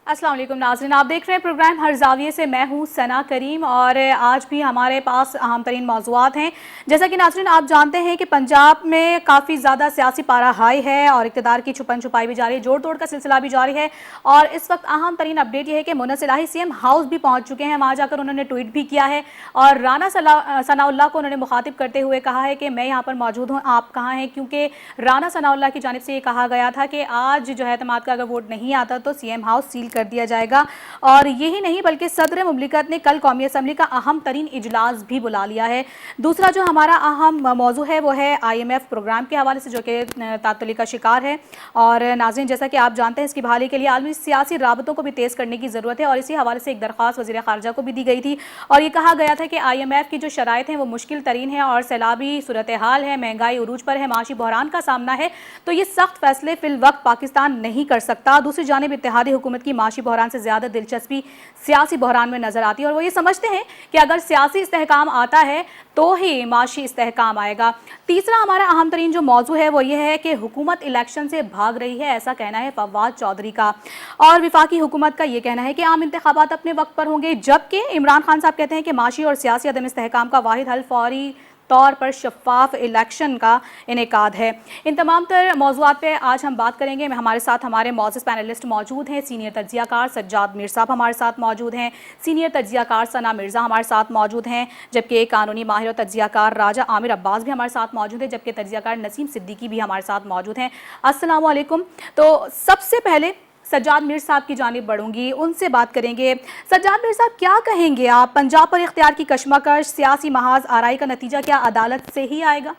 अस्सलाम वालेकुम नाज़रीन, आप देख रहे हैं प्रोग्राम हर ज़ाविये से। मैं हूं सना करीम और आज भी हमारे पास अहम तरीन मौज़ूआत हैं। जैसा कि नाज़रीन आप जानते हैं कि पंजाब में काफ़ी ज़्यादा सियासी पारा हाई है और इक़्तिदार की छुपन छुपाई भी जारी है, जोड़ तोड़ का सिलसिला भी जारी है। और इस वक्त अहम तरीन अपडेट यह है कि मुनव्वर इलाही सीएम हाउस भी पहुँच चुके हैं। वहाँ जाकर उन्होंने ट्वीट भी किया है और राना सनाउल्लाह को उन्होंने मुखातिब करते हुए कहा है कि मैं यहाँ पर मौजूद हूँ, आप कहाँ हैं, क्योंकि राना सनाउल्लाह की जानिब से ये कहा गया था कि आज जो है एतमाद का अगर वोट नहीं आता तो सीएम हाउस सील कर दिया जाएगा। और यही नहीं बल्कि सदर मुमलिकत ने कल कौमी असम्बली का अहम तरीन इजलास भी बुला लिया है। दूसरा जो हमारा अहम मौजू है वो है IMF प्रोग्राम के हवाले से, जो कि तातुली का शिकार है। और नाज़रीन जैसा कि आप जानते हैं इसकी बहाली के लिए आलमी सियासी राबतों को भी तेज़ करने की ज़रूरत है और इसी हवाले से एक दरख्वास्त वज़ीर ख़ारजा को भी दी गई थी और ये कहा गया था कि IMF की जो शराइत हैं वो मुश्किल तरीन है और सैलाबी सूरत हाल है, महंगाई उरूज पर है, माशी बहरान का सामना है, तो ये सख्त फैसले फिल वक्त पाकिस्तान नहीं कर सकता। दूसरी जानिब इत्तेहादी हुकूमत की माशी बहरान से ज़्यादा दिलचस्पी सियासी बहरान में नजर आती है और वो ये समझते हैं कि अगर सियासी इस्तेहकाम आता है तो ही माशी इस्तेहकाम आएगा। तीसरा हमारा अहम तरीन जो मौजू है वो ये है कि हुकूमत इलेक्शन से भाग रही है, ऐसा कहना है फवाद चौधरी का। और विफाकी हुकूमत का ये कहना है कि आम इंतखाबात अपने वक्त पर होंगे, जबकि इमरान खान साहब कहते हैं कि माशी और सियासी अदम इस्तेहकाम का वाहिद हल फौरी तौर पर शफाफ इलेक्शन का इनेकाद है। इन तमाम तर मौज़ूआत पे आज हम बात करेंगे। हमारे साथ हमारे मौजूद पैनलिस्ट मौजूद हैं। सीनियर तज्ज़ियाकार सज्जाद मीर साहब हमारे साथ मौजूद हैं, सीनियर तज्ज़ियाकार सना मिर्ज़ा हमारे साथ मौजूद हैं, जबकि कानूनी माहिर और तज्ज़ियाकार राजा आमिर अब्बास भी हमारे साथ मौजूद हैं, जबकि तज्ज़ियाकार नसीम सिद्दीकी भी हमारे साथ मौजूद हैं। अस्सलाम वालेकुम। तो सबसे पहले सज्जाद मीर साहब की जानिब बढ़ूंगी, उनसे बात करेंगे। सज्जाद मीर साहब क्या कहेंगे आप, पंजाब पर इख्तियार की कशमकश, सियासी महाज आराई का नतीजा क्या अदालत से ही आएगा?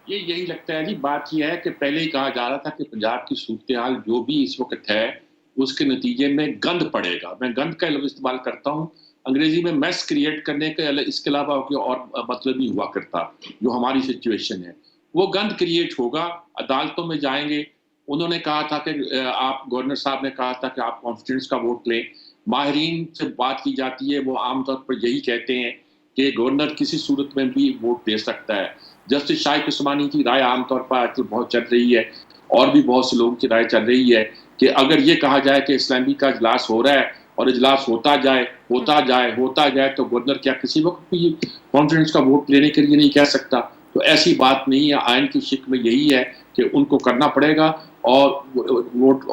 यही लगता है जी। बात यह है कि पहले ही कहा जा रहा था कि पंजाब की सूरत हाल जो भी इस वक्त है उसके नतीजे में गंद पड़ेगा। मैं गंद का लफ्ज़ इस्तेमाल करता हूँ, अंग्रेजी में मैस क्रिएट करने के इसके अलावा और मतलब नहीं हुआ करता। जो हमारी सिचुएशन है वो गंद क्रिएट होगा। अदालतों में जाएंगे। उन्होंने कहा था कि आप, गवर्नर साहब ने कहा था कि आप कॉन्फिडेंस का वोट लें। माहिरीन से बात की जाती है, वो आमतौर पर यही कहते हैं कि गवर्नर किसी सूरत में भी वोट दे सकता है। जस्टिस शाइक उस्मानी की राय आमतौर पर आजकल बहुत चल रही है और भी बहुत से लोगों की राय चल रही है कि अगर ये कहा जाए कि इस्लामी का इजलास हो रहा है और इजलास होता जाए तो गवर्नर क्या किसी वक्त भी कॉन्फिडेंस का वोट लेने के लिए नहीं कह सकता। तो ऐसी बात नहीं है। आइन की शिक में यही है कि उनको करना पड़ेगा और वोट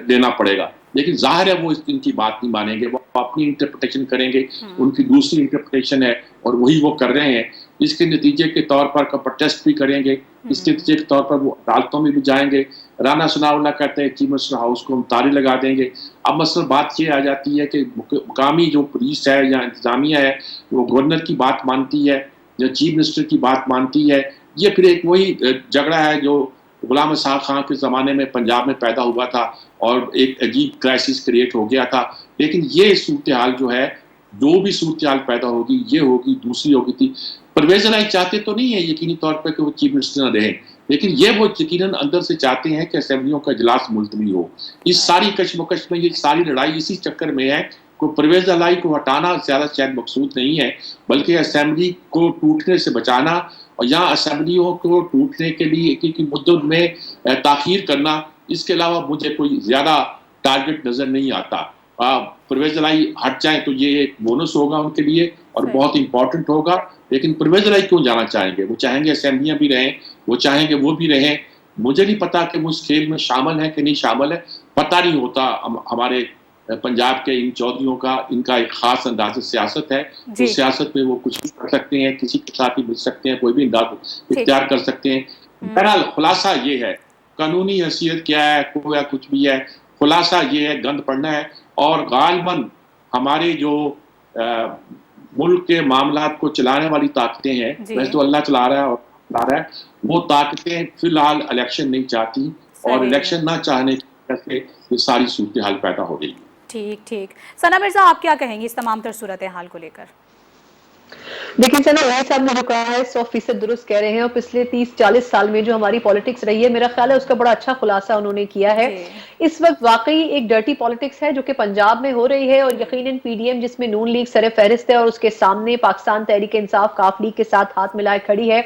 देना पड़ेगा। लेकिन जाहिर है वो इनकी बात नहीं मानेंगे, वो अपनी इंटरप्रिटेशन करेंगे। उनकी दूसरी इंटरप्रिटेशन है और वही वो कर रहे हैं। इसके नतीजे के तौर पर प्रोटेस्ट भी करेंगे, इसके नतीजे के तौर पर वो अदालतों में भी जाएंगे। राना सनाउल्लाह कहते हैं चीफ मिनिस्टर हाउस को हम ताले लगा देंगे। अब मसला बात ये आ जाती है कि मुकामी जो पुलिस है या इंतजामिया है वो गवर्नर की बात मानती है या चीफ मिनिस्टर की बात मानती है। ये फिर एक वही झगड़ा है जो गुलाम साहब खां के ज़माने में पंजाब में पैदा हुआ था और एक अजीब क्राइसिस क्रिएट हो गया था। लेकिन ये सूरत हाल जो है, जो भी सूरत हाल पैदा होगी ये होगी, दूसरी होगी थी। परवेज इलाही चाहते तो नहीं है यकीनी तौर पर कि वो चीफ मिनिस्टर न रहें, लेकिन ये वो यकीनन अंदर से चाहते हैं कि असेंबलियों का इजलास मुलतवी हो। इस सारी कशमकश में, ये सारी लड़ाई इसी चक्कर में है को परवेज इलाही को हटाना ज़्यादा शायद मकसूद नहीं है, बल्कि असेंबली को टूटने से बचाना और यहाँ असेंबलियों को टूटने के लिए एक मुद्दों में ताखीर करना, इसके अलावा मुझे कोई ज़्यादा टारगेट नज़र नहीं आता। परवेज इलाही हट जाए तो ये एक बोनस होगा उनके लिए और बहुत इंपॉर्टेंट होगा। लेकिन परवेज इलाही क्यों जाना चाहेंगे? वो चाहेंगे असेंबलियाँ भी रहें, वो चाहेंगे वो भी रहें। मुझे नहीं पता कि वो उस खेल में शामिल है कि नहीं शामिल है, पता नहीं होता। हमारे पंजाब के इन चौधरियों का, इनका एक खास अंदाज सियासत है। तो सियासत में वो कुछ भी कर सकते हैं, किसी के साथ भी मिल सकते हैं, कोई भी अंदाज इख्तियार कर सकते हैं। बहरहाल खुलासा ये है, कानूनी हैसियत क्या है को या कुछ भी है, खुलासा ये है गंद पड़ना है। और गालिबन हमारे जो मुल्क के मामलात को चलाने वाली ताकतें हैं, वैसे तो अल्लाह चला रहा है और चला रहा है, वो ताकतें फिलहाल इलेक्शन नहीं चाहती और इलेक्शन ना चाहने की वजह से ये सारी सूरत हाल पैदा हो रही है। ठीक ठीक। सना मिर्जा आप क्या कहेंगी इस तमाम तर सूरत हाल को लेकर? देखिए सना, राय साहब ने जो कहा है 100% दुरुस्त कह रहे हैं और पिछले 30-40 साल में जो हमारी पॉलिटिक्स रही है, मेरा ख्याल है उसका बड़ा अच्छा खुलासा उन्होंने किया है इस वक्त वाकई एक डर्टी पॉलिटिक्स है जो कि पंजाब में हो रही है, और यकीनन पीडीएम जिसमें नून लीग सरे फहरिस्त है और उसके सामने पाकिस्तान तहरीक इंसाफ काफ लीग के साथ हाथ मिलाए खड़ी है,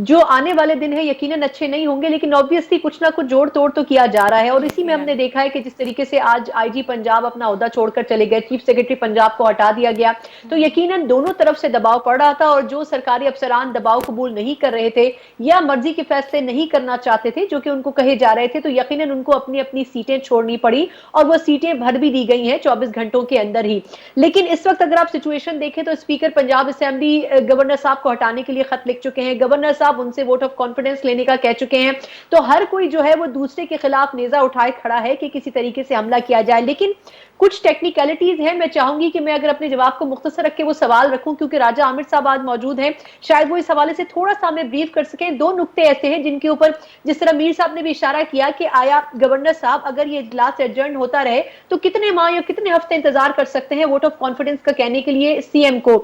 जो आने वाले दिन है यकीनन अच्छे नहीं होंगे, लेकिन ऑब्वियसली कुछ ना कुछ जोड़ तोड़ तो किया जा रहा है। और इसी में हमने देखा है कि जिस तरीके से आज आईजी पंजाब अपना ओहदा छोड़कर चले गए, चीफ सेक्रेटरी पंजाब को हटा दिया गया, तो यकीनन दोनों तरफ से दबाव पड़ रहा था, और जो सरकारी अफसरान दबाव कबूल नहीं कर रहे थे या मर्जी के फैसले नहीं करना चाहते थे जो कि उनको कहे जा रहे थे, तो यकीनन उनको अपनी अपनी सीटें छोड़नी पड़ी, और वो सीटें भर भी दी गई हैं 24 घंटों के अंदर ही। लेकिन इस वक्त अगर आप सिचुएशन देखें तो स्पीकर पंजाब असेंबली गवर्नर साहब को हटाने के लिए खत लिख चुके हैं, गवर्नर साहब उनसे वोट ऑफ कॉन्फिडेंस लेने का कह चुके हैं, तो हर कोई जो है वो दूसरे के खिलाफ नेजा उठाए खड़ा है कि किसी तरीके से हमला किया जाए। लेकिन कुछ टेक्निकलिटीज हैं, मैं चाहूंगी कि मैं अगर अपने जवाब को मुख्तसर रख के वो सवाल रखूं, क्योंकि राजा आमिर साहब आज मौजूद हैं, शायद वो इस हवाले से थोड़ा सा हमें ब्रीफ कर सकें। दो नुक्ते ऐसे हैं जिनके ऊपर, जिस तरह मीर साहब ने भी इशारा किया कि आया गवर्नर साहब अगर ये इजलास एडजर्न होता रहे तो कितने माह या कितने हफ्ते इंतजार कर सकते हैं वोट ऑफ कॉन्फिडेंस का कहने के लिए सीएम को।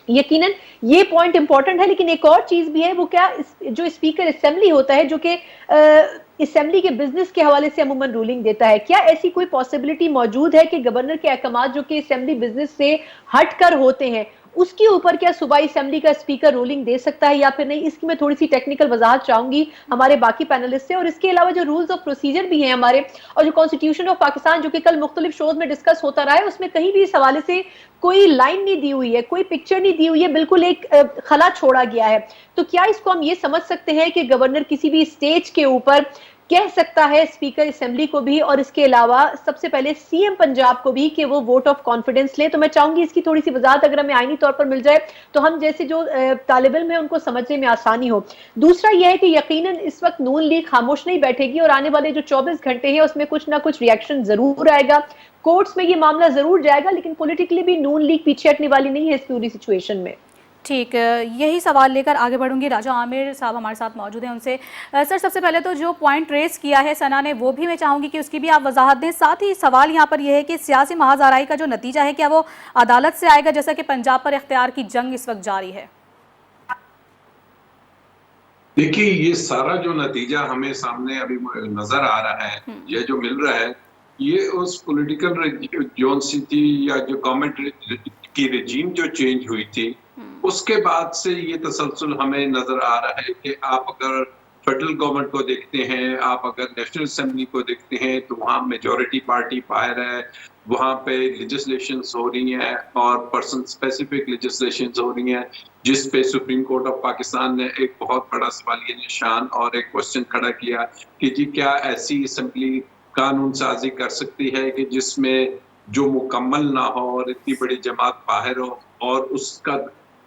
यकीनन ये पॉइंट इंपॉर्टेंट है, लेकिन एक और चीज भी है, वो क्या, जो स्पीकर असेंबली होता है जो कि असेंबली के बिजनेस के हवाले से अमूमन रूलिंग देता है, क्या ऐसी कोई पॉसिबिलिटी मौजूद है कि गवर्नर के अहकामात जो कि असेंबली बिजनेस से हटकर होते हैं उसके ऊपर क्या सूबाई असेंबली का स्पीकर रूलिंग दे सकता है या फिर नहीं? इसकी मैं थोड़ी सी टेक्निकल वजाहत चाहूंगी हमारे बाकी पैनलिस्ट से। और इसके अलावा जो रूल्स ऑफ प्रोसीजर भी हैं हमारे, और जो कॉन्स्टिट्यूशन ऑफ पाकिस्तान जो कि कल मुख्तलिफ शोज में डिस्कस होता रहा है, उसमें कहीं भी इस हवाले से कोई लाइन नहीं दी हुई है, कोई पिक्चर नहीं दी हुई है, बिल्कुल एक खला छोड़ा गया है। तो क्या इसको हम ये समझ सकते हैं कि गवर्नर किसी भी स्टेज के ऊपर कह सकता है स्पीकर असेंबली को भी और इसके अलावा सबसे पहले सीएम पंजाब को भी कि वो वोट ऑफ कॉन्फिडेंस ले? तो मैं चाहूंगी इसकी थोड़ी सी वजाहत अगर हमें आईनी तौर पर मिल जाए तो हम जैसे जो तालिब इल्म है उनको समझने में आसानी हो। दूसरा यह है कि यकीनन इस वक्त नून लीग खामोश नहीं बैठेगी और आने वाले जो 24 घंटे हैं उसमें कुछ ना कुछ रिएक्शन जरूर आएगा, कोर्ट्स में ये मामला जरूर जाएगा, लेकिन पॉलिटिकली भी नून लीग पीछे हटने वाली नहीं है इस पूरी सिचुएशन में। ठीक, यही सवाल लेकर आगे बढ़ूंगी। राजा आमिर साहब हमारे साथ मौजूद हैं, उनसे सर सबसे पहले तो जो पॉइंट रेस किया है सना ने वो भी मैं चाहूंगी कि उसकी भी आप वजाहत दें। साथ ही सवाल यहाँ पर यह है कि सियासी महाज़ाराई का जो नतीजा है क्या वो अदालत से आएगा, जैसा कि पंजाब पर इख्तियार की जंग इस वक्त जारी है? देखिए, ये सारा जो नतीजा हमें सामने अभी नजर आ रहा है, ये जो मिल रहा है, ये उस पॉलिटिकल जोन सी थी या जो गवर्नमेंट की रेजीम जो चेंज हुई थी उसके बाद से ये तसलसल हमें नजर आ रहा है कि आप अगर फेडरल गवर्नमेंट को देखते हैं, आप अगर नेशनल असेंबली को देखते हैं तो वहाँ मेजॉरिटी पार्टी पायर है, वहाँ पे लेजिस्लेशंस हो रही हैं और पर्सन स्पेसिफिक लेजिस्लेशंस हो रही हैं, जिस पे सुप्रीम कोर्ट ऑफ पाकिस्तान ने एक बहुत बड़ा सवालिया निशान और एक क्वेश्चन खड़ा किया कि जी क्या ऐसी असेंबली कानून साजी कर सकती है कि जिसमें जो मुकम्मल ना हो और इतनी बड़ी जमात बाहर हो। और उसका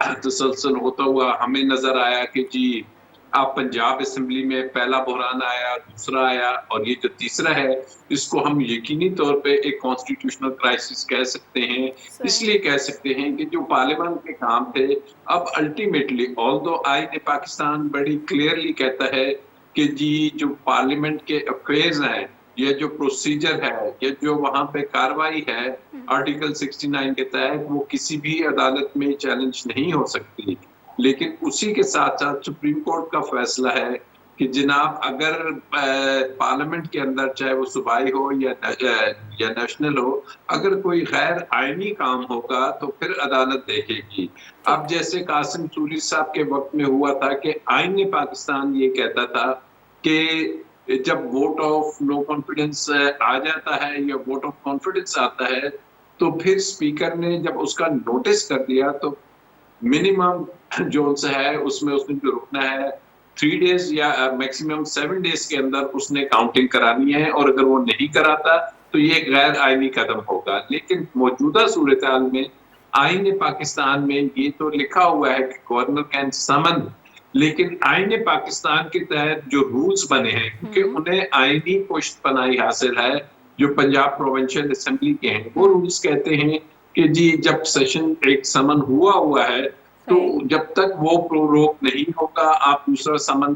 तसलसल होता हुआ हमें नजर आया कि जी आप पंजाब असेंबली में पहला बहरान आया, दूसरा आया, और ये जो तीसरा है इसको हम यकीनी तौर पे एक कॉन्स्टिट्यूशनल क्राइसिस कह सकते हैं। इसलिए कह सकते हैं कि जो पार्लियामेंट के काम थे अब अल्टीमेटली, ऑल्दो आईन पाकिस्तान बड़ी क्लियरली कहता है कि जी जो पार्लियामेंट के अफेयर्स हैं, ये जो प्रोसीजर है, ये जो वहां पे कार्रवाई है आर्टिकल 69 के तहत, वो किसी भी अदालत में चैलेंज नहीं हो सकती। लेकिन उसी के साथ साथ सुप्रीम कोर्ट का फैसला है कि जनाब अगर पार्लियामेंट के अंदर चाहे वो सूबाई हो या नेशनल हो, अगर कोई गैर आईनी काम होगा तो फिर अदालत देखेगी। अब जैसे कासिम सूरी साहब के वक्त में हुआ था कि आईन पाकिस्तान ये कहता था कि जब वोट ऑफ नो कॉन्फिडेंस आ जाता है या वोट ऑफ कॉन्फिडेंस आता है तो फिर स्पीकर ने जब उसका नोटिस कर दिया तो मिनिमम जो है उसमें उसने जो रुकना है 3 डेज या मैक्सिमम 7 डेज के अंदर उसने काउंटिंग करानी है, और अगर वो नहीं कराता तो ये गैर आईनी कदम होगा। लेकिन मौजूदा सूरत हाल में आईन पाकिस्तान में ये तो लिखा हुआ है कि गवर्नर कैन समन, लेकिन आईन पाकिस्तान के तहत जो रूल्स बने हैं, क्योंकि उन्हें आईनी पुष्ट पनाही हासिल है जो पंजाब प्रोविंशियल असेंबली के हैं, वो रूल्स कहते हैं कि जी जब सेशन एक समन हुआ है तो जब तक वो प्रोरोक नहीं होगा आप दूसरा समन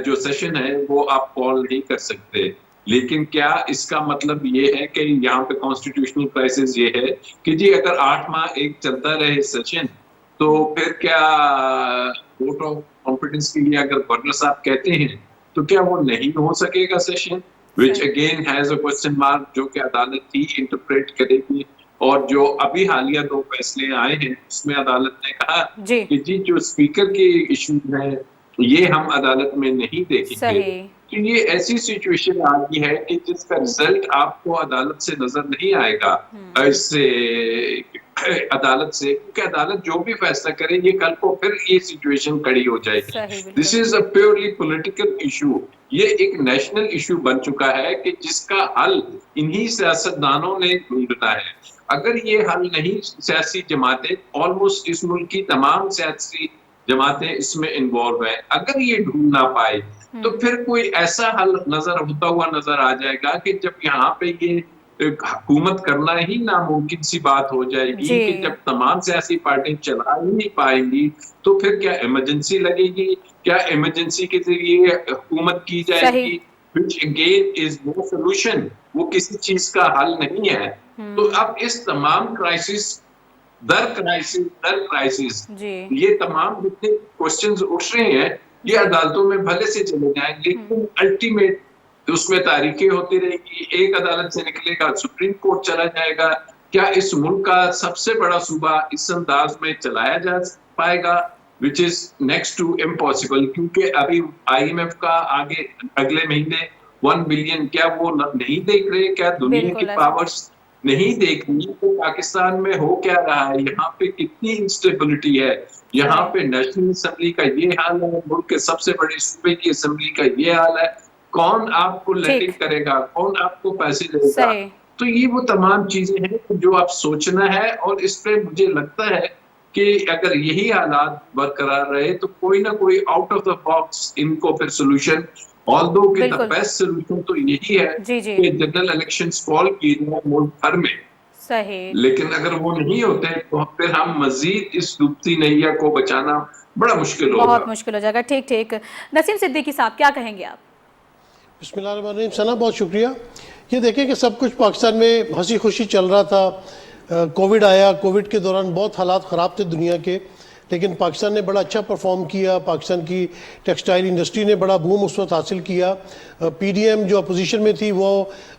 जो सेशन है वो आप कॉल नहीं कर सकते। लेकिन क्या इसका मतलब ये है कि यहाँ पे कॉन्स्टिट्यूशनल क्राइसिस ये है कि जी अगर 8 माह एक चलता रहे सेशन तो फिर क्या वोट ऑफ कॉन्फिडेंस के लिए अगर गवर्नर साहब कहते हैं तो क्या वो नहीं हो सकेगा session? which again has a question mark, जो कि अदालत ही इंटरप्रेट करेगी। और जो अभी हालिया 2 फैसले आए हैं उसमें अदालत ने कहा कि जी जो स्पीकर के इशू है ये हम अदालत में नहीं देखेंगे। तो ये ऐसी सिचुएशन आ गई है कि जिसका रिजल्ट आपको अदालत से नजर नहीं आएगा, इससे अदालत से, क्योंकि अदालत जो भी फैसला करे ये कल को फिर ये सिचुएशन खड़ी हो जाएगी। This is a purely political issue. ये एक नेशनल इशू बन चुका है कि जिसका हल इन्हीं सियासतदानों ने ढूंढना है। अगर ये हल नहीं, सियासी जमातें, ऑलमोस्ट इस मुल्क की तमाम सियासी जमातें इसमें इन्वॉल्व है, अगर ये ढूंढ ना पाए तो फिर कोई ऐसा हल होता हुआ नजर आ जाएगा कि जब यहाँ पे ये हुकूमत करना ही नामुमकिन सी बात हो जाएगी कि जब तमाम सियासी पार्टी चला ही नहीं पाएंगी तो फिर क्या इमरजेंसी लगेगी, क्या इमरजेंसी के जरिए हुकूमत की जाएगी, which again is no solution, वो किसी चीज का हल नहीं है। तो अब इस तमाम क्राइसिस दर क्राइसिस ये तमाम जितने क्वेश्चंस उठ रहे हैं ये अदालतों में भले से चले जाएं, लेकिन अल्टीमेट उसमें तारीखें होती रहेगी। एक अदालत से निकलेगा, सुप्रीम कोर्ट चला जाएगा। क्या इस मुल्क का सबसे बड़ा सूबा इस अंदाज में चलाया जा पाएगा, which is next to impossible, क्योंकि अभी IMF का आगे अगले महीने 1 बिलियन, क्या वो नहीं देख रहे, क्या दुनिया की पावर्स नहीं देख रही? तो पाकिस्तान में हो क्या रहा है, यहाँ पे कितनी इंस्टेबिलिटी है, यहाँ पे नेशनल असेंबली का ये हाल है, मुल्क के सबसे बड़ी सूबे की असेंबली का ये हाल है, कौन आपको लेटिंग करेगा, कौन आपको पैसे देगा? तो ये वो तमाम चीजें हैं जो आप सोचना है। और इस पे मुझे लगता है कि अगर यही हालात बरकरार रहे तो कोई ना कोई आउट ऑफ द बॉक्स इनको फिर सोल्यूशन, ऑल्दो कि द बेस्ट सोल्यूशन तो यही है कि जनरल इलेक्शंस कॉल किए जाए मुल्क भर में। लेकिन अगर वो नहीं होते तो फिर हम मजीद इस डूबती नैया को बचाना बड़ा मुश्किल होगा, बहुत मुश्किल हो जाएगा। ठीक। नसीम सिद्दीकी साहब क्या कहेंगे आप? बिस्मिल्लाहिर्रहमानिर्रहीम। सना बहुत शुक्रिया। ये देखें कि सब कुछ पाकिस्तान में हंसी खुशी चल रहा था, कोविड आया, कोविड के दौरान बहुत हालात ख़राब थे दुनिया के, लेकिन पाकिस्तान ने बड़ा अच्छा परफॉर्म किया। पाकिस्तान की टेक्सटाइल इंडस्ट्री ने बड़ा बूम उस वक्त हासिल किया। PDM जो अपोजिशन में थी वो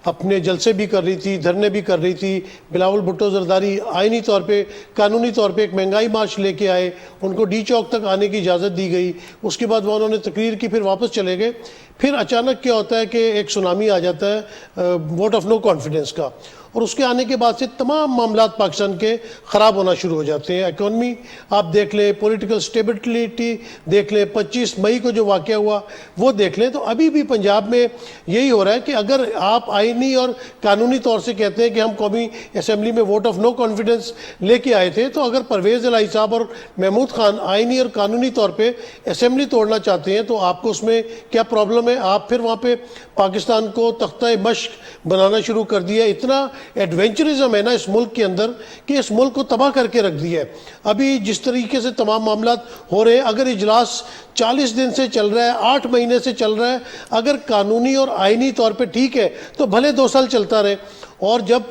अपने जलसे भी कर रही थी, धरने भी कर रही थी। बिलावल भुट्टो जरदारी आईनी तौर पे, कानूनी तौर पे एक महंगाई मार्च लेके आए, उनको डी चौक तक आने की इजाज़त दी गई। उसके बाद वो उन्होंने तकरीर की, फिर वापस चले गए। फिर अचानक क्या होता है कि एक सुनामी आ जाता है वोट ऑफ नो कॉन्फिडेंस का, और उसके आने के बाद से तमाम मामलात पाकिस्तान के ख़राब होना शुरू हो जाते हैं। इकॉनमी आप देख लें, पॉलिटिकल स्टेबिलिटी देख लें, 25 मई को जो वाक़या हुआ वो देख लें। तो अभी भी पंजाब में यही हो रहा है कि अगर आप आईनी और कानूनी तौर से कहते हैं कि हम कौमी असम्बली में वोट ऑफ नो कॉन्फिडेंस लेके आए थे, तो अगर परवेज़ इलाही साहब और महमूद खान आईनी और कानूनी तौर पर असम्बली तोड़ना चाहते हैं तो आपको उसमें क्या प्रॉब्लम है? आप फिर वहाँ पर पाकिस्तान को तख्ता मश्क बनाना शुरू कर दिया। इतना एडवेंचरिज्म है ना इस मुल्क के अंदर कि इस मुल्क को तबाह करके रख दिया है। अभी जिस तरीके से तमाम मामलात हो रहे हैं, अगर इजलास 40 दिन से चल रहा है, 8 महीने से चल रहा है, अगर कानूनी और आईनी तौर पे ठीक है तो भले 2 साल चलता रहे। और जब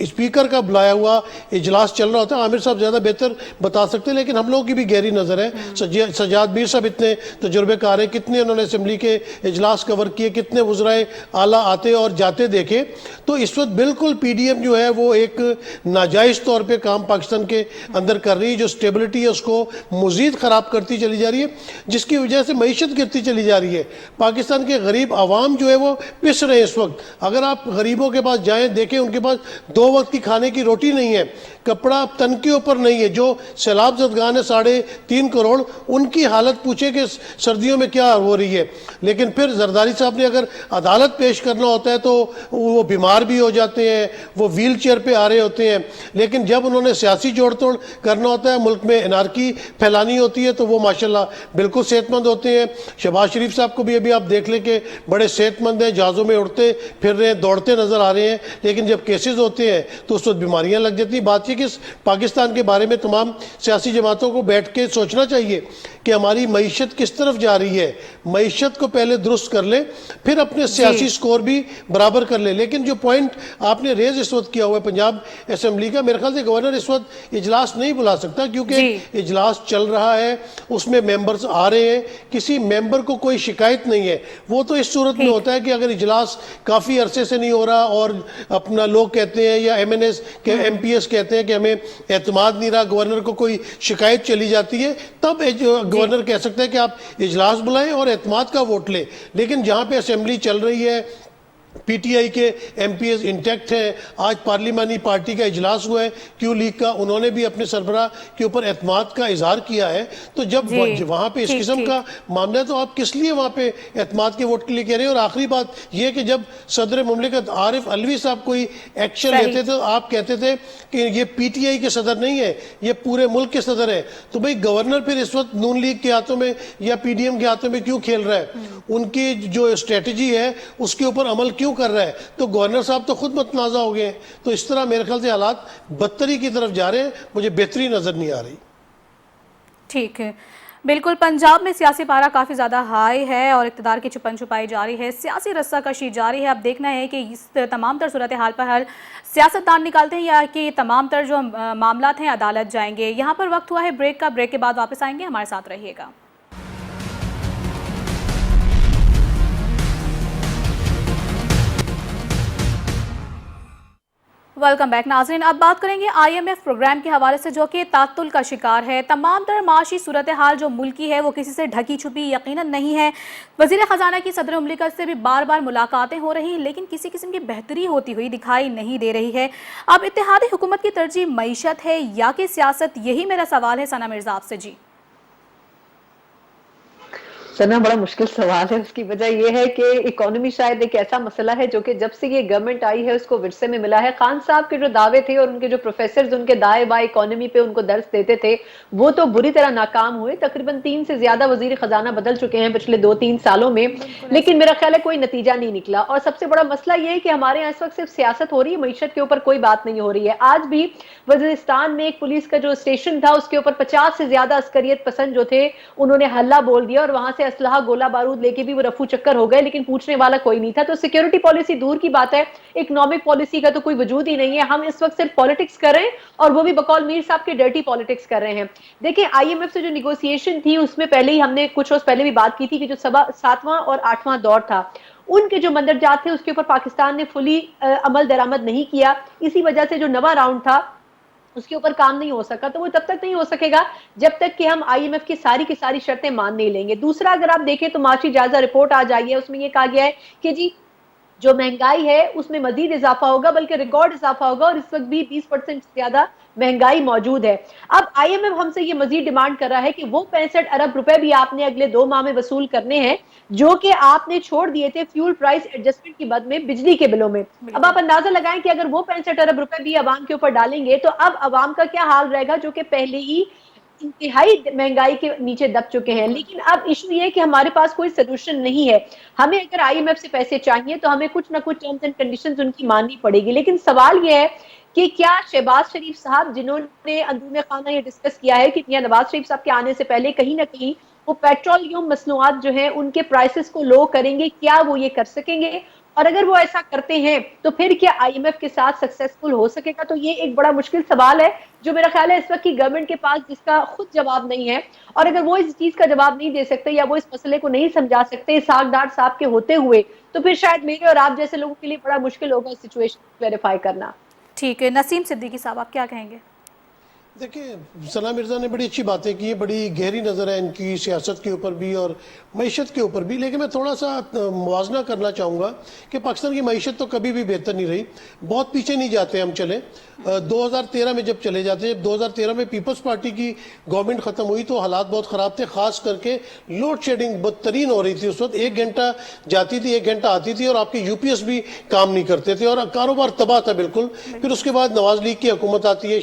स्पीकर का बुलाया हुआ इजलास चल रहा होता है, आमिर साहब ज़्यादा बेहतर बता सकते हैं, लेकिन हम लोगों की भी गहरी नज़र है। सजाद मीर साहब इतने तजुर्बेकार हैं, कितने उन्होंने असम्बली के इजलास कवर किए, कितने वज़राए आला आते और जाते देखे। तो इस वक्त बिल्कुल PDM जो है वो एक नाजायज़ तौर पर काम पाकिस्तान के अंदर कर रही है, जो स्टेबिलिटी है उसको मज़ीद ख़राब करती चली जा रही है, जिसकी वजह से मईशत गिरती चली जा रही है। पाकिस्तान के गरीब आवाम जो है वो पिस रहे हैं इस वक्त। अगर आप गरीबों के पास जाएँ, देखें उनके पास 2 वक्त की खाने की रोटी नहीं है, कपड़ा तन के ऊपर नहीं है। जो सैलाब ज़दगान है 3.5 करोड़, उनकी हालत पूछे कि सर्दियों में क्या हो रही है। लेकिन फिर जरदारी साहब ने अगर अदालत पेश करना होता है तो वो बीमार भी हो जाते हैं, वो व्हील चेयर पर आ रहे होते हैं। लेकिन जब उन्होंने सियासी जोड़ तोड़ करना होता है, मुल्क में एनार्की फैलानी होती है, तो वो माशाल्लाह बिल्कुल सेहतमंद होते हैं। शहबाज शरीफ साहब को भी अभी आप देख लें कि बड़े सेहतमंद हैं, जहाज़ों में उड़ते फिर रहे हैं, दौड़ते नज़र आ रहे हैं। लेकिन जब केसेस होते हैं तो उस वक्त बीमारियां लग जाती हैं। बात यह कि पाकिस्तान के बारे में तमाम सियासी जमातों को बैठ के सोचना चाहिए कि हमारी मईशत किस तरफ जा रही है। मईशत को पहले दुरुस्त कर ले, फिर अपने सियासी स्कोर भी बराबर कर ले। लेकिन जो पॉइंट आपने रेज इस वक्त किया हुआ है पंजाब असेंबली का, मेरे ख्याल से गवर्नर इस वक्त इजलास नहीं बुला सकता, क्योंकि इजलास चल रहा है, उसमें मेंबर्स आ रहे हैं, किसी मेंबर को कोई शिकायत नहीं है। वो तो इस सूरत में होता है कि अगर इजलास काफ़ी अरसे से नहीं हो रहा और अपना लोग कहते हैं या MNS के MPS कहते हैं कि हमें एतमाद नहीं रहा, गवर्नर को कोई शिकायत चली जाती है, तब गवर्नर कह सकते हैं कि आप इजलास बुलाएं और एतमाद का वोट लें। लेकिन जहां पे असेंबली चल रही है, PTI के MPS इंटैक्ट हैं, आज पार्लिमानी पार्टी का इजलास हुआ है क्यू लीग का, उन्होंने भी अपने सरबराह के ऊपर एतमाद का इजहार किया है। तो जब वहाँ पे इस किस्म का मामला है तो आप किस लिए वहाँ पे एतमाद के वोट के लिए कह रहे हैं? और आखिरी बात यह कि जब सदर मुमलिकत आरिफ अलवी साहब कोई एक्शन लेते थे तो आप कहते थे कि ये PTI के सदर नहीं है, ये पूरे मुल्क के सदर है। तो भाई गवर्नर फिर इस वक्त नून लीग के हाथों में या PDM के हाथों में क्यों खेल रहा है? उनकी जो स्ट्रेटजी है उसके ऊपर अमल क्यों कर रहा है? तो गवर्नर साहब तो खुद मतनाज़ा हो गए हैं। तो इस तरह मेरे ख्याल से हालात बदतरी की तरफ जा रहे हैं, मुझे बेहतरी नजर नहीं आ रही। ठीक है, बिल्कुल। पंजाब में सियासी पारा काफ़ी ज़्यादा हाई है और इक़्तिदार की छुपन छुपाई जारी है, सियासी रस्साकशी जारी है। अब देखना है कि इस तमाम तर सूरत हाल पर हल सियासतदान निकालते हैं या कि तमाम तर जो मामलात हैं अदालत जाएंगे। यहाँ पर वक्त हुआ है ब्रेक का, ब्रेक के बाद वापस आएंगे, हमारे साथ रहिएगा। वेलकम बैक नाज़रीन। अब बात करेंगे IMF प्रोग्राम के हवाले से, जो कि तातुल का शिकार है। तमाम तर माशी सूरत हाल जो मुल्की है वो किसी से ढकी छुपी यकीनन नहीं है। वज़ीर ख़जाना की सदर मुमलिकत से भी बार बार मुलाकातें हो रही, लेकिन किसी किस्म की बेहतरी होती हुई दिखाई नहीं दे रही है। अब इत्तेहादी हुकूमत की तरजीह मईशत है या कि सियासत? यही मेरा सवाल है सना मिर्ज़ा आपसे। जी सना, बड़ा मुश्किल सवाल है। उसकी वजह यह है कि इकोनॉमी शायद एक ऐसा मसला है जो कि जब से ये गवर्नमेंट आई है उसको विरसे में मिला है। खान साहब के जो दावे थे और उनके जो प्रोफेसर उनके दाए बाए इकोनॉमी पे उनको दर्स देते थे वो तो बुरी तरह नाकाम हुए। तकरीबन 3 से ज्यादा वजीर खजाना बदल चुके हैं पिछले 2-3 सालों में, लेकिन मेरा ख्याल है कोई नतीजा नहीं निकला। और सबसे बड़ा मसला यह है कि हमारे यहाँ इस वक्त सिर्फ सियासत हो रही है, मईशत के ऊपर कोई बात नहीं हो रही है। आज भी वजीरिस्तान में एक पुलिस का जो स्टेशन था उसके ऊपर 50 से ज्यादा अस्करियत पसंद जो थे उन्होंने हल्ला बोल दिया और वहां से असलहा गोला बारूद लेके भी वो रफू चक्कर हो गए, लेकिन पूछने वाला कोई नहीं था। तो सिक्योरिटी पॉलिसी दूर की बात है, इकोनॉमिक पॉलिसी का तो कोई वजूद ही नहीं है। हम इस वक्त सिर्फ पॉलिटिक्स कर रहे हैं और वो भी बकौल मीर साहब के डर्टी पॉलिटिक्स कर रहे हैं। देखिए, IMF से जो निगोशिएशन थी उसमें पहले ही हमने कुछ रोज पहले भी बात की थी कि जो 7वां और 8वां दौर था उनके जो मंदरजात थे उसके ऊपर पाकिस्तान ने फुली अमल दरामद नहीं किया। इसी वजह से जो नवा राउंड था उसके ऊपर काम नहीं हो सका। तो वो तब तक नहीं हो सकेगा जब तक कि हम IMF की सारी शर्तें मान नहीं लेंगे। दूसरा, अगर आप देखें तो माशी जायजा रिपोर्ट आ जाइए, उसमें ये कहा गया है कि जी जो महंगाई है उसमें मजीद इजाफा होगा, बल्कि रिकॉर्ड इजाफा होगा और इस वक्त भी 20% से ज्यादा महंगाई मौजूद है। अब IMF हमसे ये मजीद डिमांड कर रहा है कि वो 65 अरब रुपए भी आपने अगले 2 माह में वसूल करने हैं जो कि आपने छोड़ दिए थे फ्यूल प्राइस एडजस्टमेंट की बद में बिजली के बिलों में। अब आप अंदाजा लगाएं कि अगर वो 65 अरब रुपए भी अवाम के ऊपर डालेंगे तो अब अवाम का क्या हाल रहेगा, जो कि पहले ही इंतहाई महंगाई के नीचे दब चुके हैं। लेकिन अब इशू ये है कि हमारे पास कोई सोल्यूशन नहीं है। हमें अगर IMF से पैसे चाहिए तो हमें कुछ ना कुछ टर्म्स एंड कंडीशंस उनकी माननी पड़ेगी। लेकिन सवाल ये है कि क्या शहबाज शरीफ साहब, जिन्होंने अंदरूनी खाना ये डिस्कस किया है कि नवाज शरीफ साहब के आने से पहले कहीं ना कहीं वो पेट्रोलियम मसनूआत जो है उनके प्राइसेस को लो करेंगे, क्या वो ये कर सकेंगे? और अगर वो ऐसा करते हैं तो फिर क्या IMF के साथ सक्सेसफुल हो सकेगा? तो ये एक बड़ा मुश्किल सवाल है जो मेरा ख्याल है इस वक्त की गवर्नमेंट के पास जिसका खुद जवाब नहीं है। और अगर वो इस चीज का जवाब नहीं दे सकते या वो इस मसले को नहीं समझा सकते सागदार साहब के होते हुए, तो फिर शायद मेरे और आप जैसे लोगों के लिए बड़ा मुश्किल होगा इस सिचुएशन को वेरीफाई करना। ठीक है, नसीम सिद्दीकी साहब आप क्या कहेंगे? देखिए, सना मिर्ज़ा ने बड़ी अच्छी बातें की, बड़ी गहरी नज़र है इनकी सियासत के ऊपर भी और मईशत के ऊपर भी। लेकिन मैं थोड़ा सा मुवाजना करना चाहूँगा कि पाकिस्तान की मईशत तो कभी भी बेहतर नहीं रही। बहुत पीछे नहीं जाते हम चले, 2013 में जब चले जाते, जब 2013 में पीपल्स पार्टी की गवर्नमेंट ख़त्म हुई तो हालात बहुत ख़राब थे, ख़ास करके लोड शेडिंग बदतरीन हो रही थी। उस वक्त 1 घंटा जाती थी, 1 घंटा आती थी और आपके UPS भी काम नहीं करते थे और कारोबार तबाह था बिल्कुल। फिर उसके बाद नवाज लीग की हुकूमत आती है,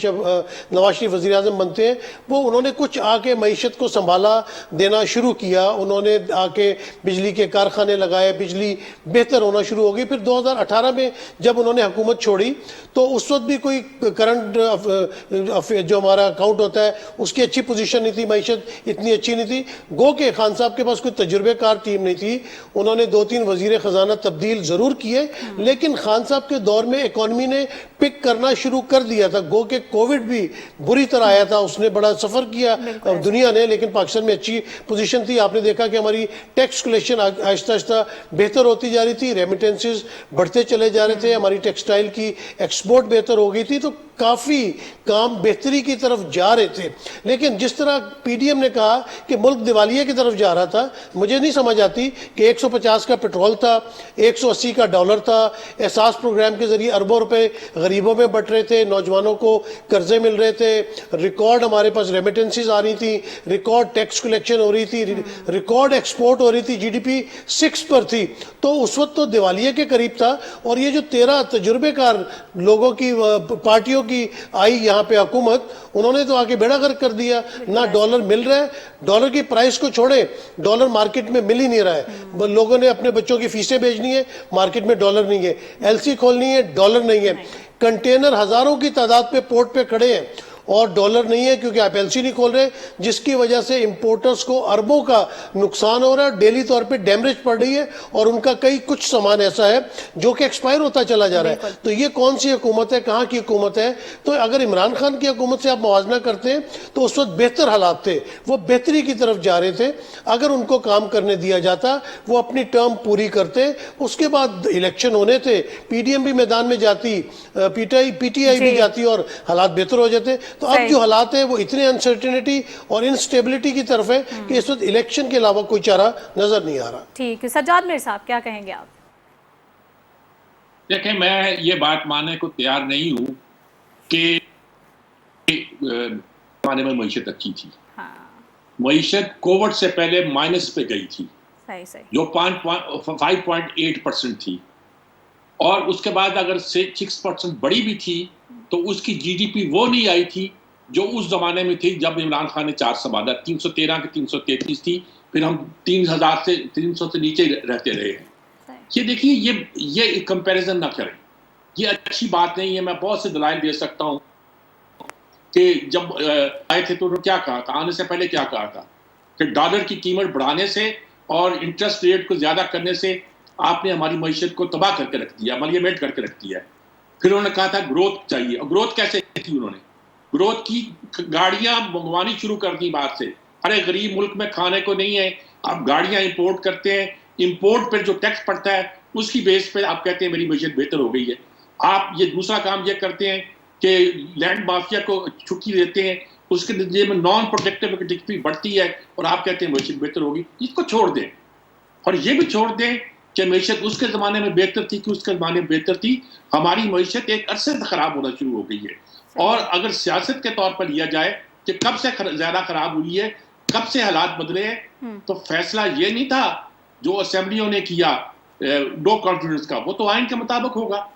नवाज शरीफ वज़ीर आज़म बनते हैं, वो उन्होंने कुछ आके मईशत को संभाला देना शुरू किया। उन्होंने आके बिजली के कारखाने लगाए, बिजली बेहतर होना शुरू हो गई। फिर 2018 में जब उन्होंने हुकूमत छोड़ी तो उस वक्त भी कोई करंट जो हमारा अकाउंट होता है उसकी अच्छी पोजीशन नहीं थी, मईशत इतनी अच्छी नहीं थी। गो के खान साहब के पास कोई तजुर्बेकार टीम नहीं थी। उन्होंने 2-3 वजीर खजाना तब्दील जरूर किए, लेकिन खान साहब के दौर में इकॉनमी ने पिक करना शुरू कर दिया था। गो के कोविड भी बुरी तरह आया था, उसने बड़ा सफर किया दुनिया ने, लेकिन पाकिस्तान में अच्छी पोजीशन थी। आपने देखा कि हमारी टैक्स कलेक्शन आहिस्ता आहिस्ता बेहतर होती जा रही थी, रेमिटेंसेस बढ़ते चले जा रहे थे, हमारी टेक्सटाइल की एक्सपोर्ट बेहतर हो गई थी, तो काफ़ी काम बेहतरी की तरफ जा रहे थे। लेकिन जिस तरह पीडीएम ने कहा कि मुल्क दिवालिये की तरफ जा रहा था, मुझे नहीं समझ आती कि 150 का पेट्रोल था, 180 का डॉलर था, एहसास प्रोग्राम के जरिए अरबों रुपए गरीबों में बट रहे थे, नौजवानों को कर्जे मिल रहे थे, रिकॉर्ड हमारे पास रेमिटेंसेस आ रही थी, रिकॉर्ड टैक्स कलेक्शन हो रही थी, रिकॉर्ड एक्सपोर्ट हो रही थी, जीडीपी 6 पर थी। तो उस वक्त तो दिवालिये के करीब था। और ये जो 13 तजुर्बेकार लोगों की पार्टियों की आई यहाँ पे हुकूमत, उन्होंने तो आके बेड़ा गर्क कर दिया। ना डॉलर मिल रहा है, डॉलर की प्राइस को छोड़े, डॉलर मार्केट में मिल ही नहीं रहा है। लोगों ने अपने बच्चों की फीसें भेजनी है, मार्केट में डॉलर नहीं है, एलसी खोलनी है, डॉलर नहीं है, कंटेनर हजारों की तादाद पे पोर्ट पे खड़े हैं और डॉलर नहीं है क्योंकि आप एलसी नहीं खोल रहे, जिसकी वजह से इंपोर्टर्स को अरबों का नुकसान हो रहा है, डेली तौर पे डैमेज पड़ रही है और उनका कई कुछ सामान ऐसा है जो कि एक्सपायर होता चला जा रहा है। तो ये कौन सी हुकूमत है, कहाँ की हुकूमत है? तो अगर इमरान खान की हुकूमत से आप मुआवजा करते हैं तो उस वक्त बेहतर हालात थे, वो बेहतरी की तरफ जा रहे थे। अगर उनको काम करने दिया जाता, वो अपनी टर्म पूरी करते, उसके बाद इलेक्शन होने थे, पीडीएम भी मैदान में जाती, पीटीआई भी जाती और हालात बेहतर हो जाते। तो अब जो हालात है वो इतने अनसर्टेनिटी और इनस्टेबिलिटी की तरफ है कि इस वक्त इलेक्शन के अलावा कोई चारा नजर नहीं आ रहा। ठीक है, सज्जाद मीर साहब क्या कहेंगे आप? देखें, मैं ये बात मानने को तैयार नहीं हूं कि जमाने में मईशत अच्छी थी। मईशत कोविड से पहले माइनस पे गई थी, सही जो 5.8% थी, और उसके बाद अगर 6% बढ़ी भी थी तो उसकी जीडीपी वो नहीं आई थी जो उस जमाने में थी जब इमरान खान ने 4 संभाला। 313 की 333 थी, फिर हम 3,000 से 300 से नीचे रहते रहे हैं। ये देखिए, ये कंपैरिजन ना करें, ये अच्छी बात नहीं है। मैं बहुत से दलाइल दे सकता हूँ कि जब आए थे तो उन्होंने क्या कहा था, आने से पहले क्या कहा था कि डॉलर की कीमत बढ़ाने से और इंटरेस्ट रेट को ज्यादा करने से आपने हमारी मईशत को तबाह करके रख दिया, मलियामेट करके रख दिया। फिर उन्होंने कहा था ग्रोथ चाहिए, और ग्रोथ कैसे की? उन्होंने ग्रोथ की गाड़ियां मंगवानी शुरू कर दी बाहर से। अरे गरीब मुल्क में खाने को नहीं है, आप गाड़ियां इंपोर्ट करते हैं, इंपोर्ट पर जो टैक्स पड़ता है उसकी बेस पे आप कहते हैं मेरी मईशत बेहतर हो गई है। आप ये दूसरा काम ये करते हैं कि लैंड माफिया को छुट्टी देते हैं, उसके नतीजे में नॉन प्रोडक्टिव एक्टिविटी बढ़ती है और आप कहते हैं मईशत बेहतर होगी। इसको छोड़ दें, और ये भी छोड़ दें कि मईशत उसके ज़माने में बेहतर थी कि उसके ज़माने में बेहतर थी। हमारी मईशत एक अरसे से ख़राब होना शुरू हो गई है। और अगर सियासत के तौर पर लिया जाए कि कब से ज़्यादा ख़राब हुई है, कब से हालात बदले हैं, तो फैसला ये नहीं था जो असेंबलियों ने किया नो कॉन्फिडेंस का, वो तो आइन के मुताबिक होगा।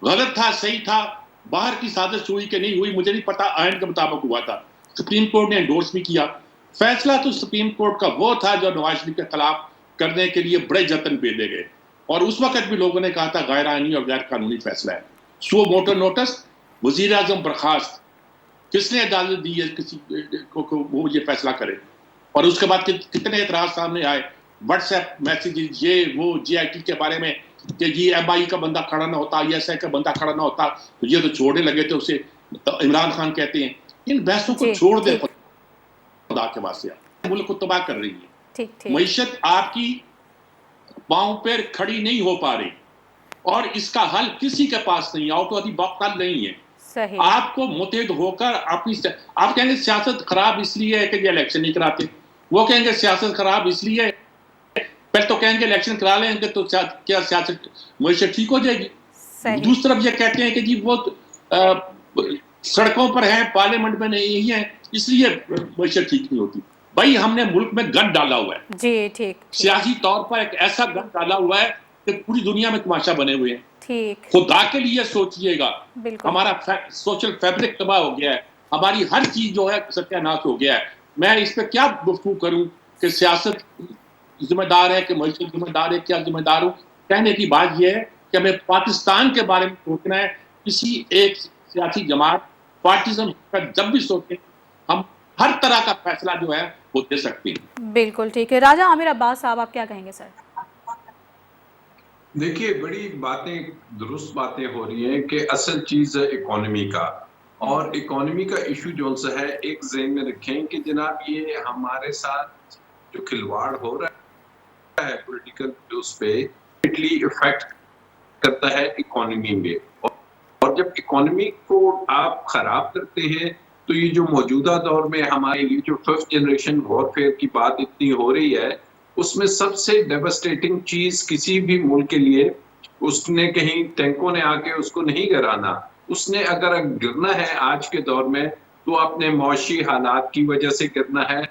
गलत था, सही था, बाहर की साजिश हुई कि नहीं हुई मुझे नहीं पता, आइन के मुताबिक हुआ था। सुप्रीम कोर्ट ने एंडोर्स भी किया। फैसला तो सुप्रीम कोर्ट का वो था जो नवाज शरीफ के खिलाफ करने के लिए बड़े जतन भेजे गए, और उस वक्त भी लोगों ने कहा था गैर आईनी और गैर कानूनी फैसला है। सो मोटर नोटिस, वजीर आजम बर्खास्त, किसने इजाजत दी है किसी को वो ये फैसला करे? और उसके बाद कितने एतराज सामने आए, व्हाट्सएप मैसेजेस, ये वो JIT के बारे में कि ये MI का बंदा खड़ा ना होता, ISI का बंदा खड़ा ना होता तो ये तो छोड़ने लगे थे उसे, तो इमरान खान कहते हैं। इन बहसों को छोड़ दे खुदा के वास्ते, मुल्क को तबाह कर रही है। मईशत आपकी पांव पर खड़ी नहीं हो पा रही और इसका हल किसी के पास नहीं, आउट ऑफ द बॉक्स हल नहीं है। सही। आपको मुतहद होकर अपनी, आप कहेंगे सियासत खराब इसलिए है कि ये इलेक्शन नहीं कराते, वो कहेंगे सियासत खराब इसलिए है, पहले तो कहेंगे इलेक्शन करा लेंगे तो क्या सियासत मईशत ठीक हो जाएगी। दूसरी तरफ ये कहते हैं कि जी वो सड़कों पर हैं, पार्लियामेंट में नहीं है, इसलिए मईशत ठीक नहीं होती। भाई हमने मुल्क में गंद डाला हुआ है जी, ठीक। सियासी तौर पर एक ऐसा गंद डाला हुआ है कि पूरी दुनिया में तमाशा बने हुए हैं। ठीक। खुदा के लिए सोचिएगा, हमारा सोशल फैब्रिक तबाह हो गया है, हमारी हर चीज जो है सत्यानाश हो गया है। मैं इस पे क्या गुफ्तगू करूं कि सियासत जिम्मेदार है कि मईशत जिम्मेदार है, क्या जिम्मेदार हूं। कहने की बात यह है कि हमें पाकिस्तान के बारे में सोचना है। किसी एक सियासी जमात पार्टिजन पर जब भी सोचे हम हर तरह का फैसला जो है वो दे सकते हैं। बिल्कुल ठीक है। राजा आमिर अब्बास साहब, आप क्या कहेंगे सर? देखिए, बड़ी बातें, दुरुस्त बातें हो रही हैं कि असल चीज है इकोनॉमी का, और इकोनॉमी का इशू जो सा है एक ज़हन में रखें कि जनाब ये हमारे साथ जो खिलवाड़ हो रहा है पॉलिटिकल उस पे इफेक्ट करता है इकोनॉमी में, और जब इकोनॉमी को आप खराब करते हैं तो ये जो मौजूदा दौर में हमारे ये जो 5th जनरेशन वॉरफेयर की बात इतनी हो रही है, उसमें सबसे डेवास्टेटिंग चीज किसी भी मुल्क के लिए, उसने कहीं टैंकों ने आके उसको नहीं गिराना, उसने अगर गिरना है आज के दौर में तो अपने मौशी हालात की वजह से गिरना है,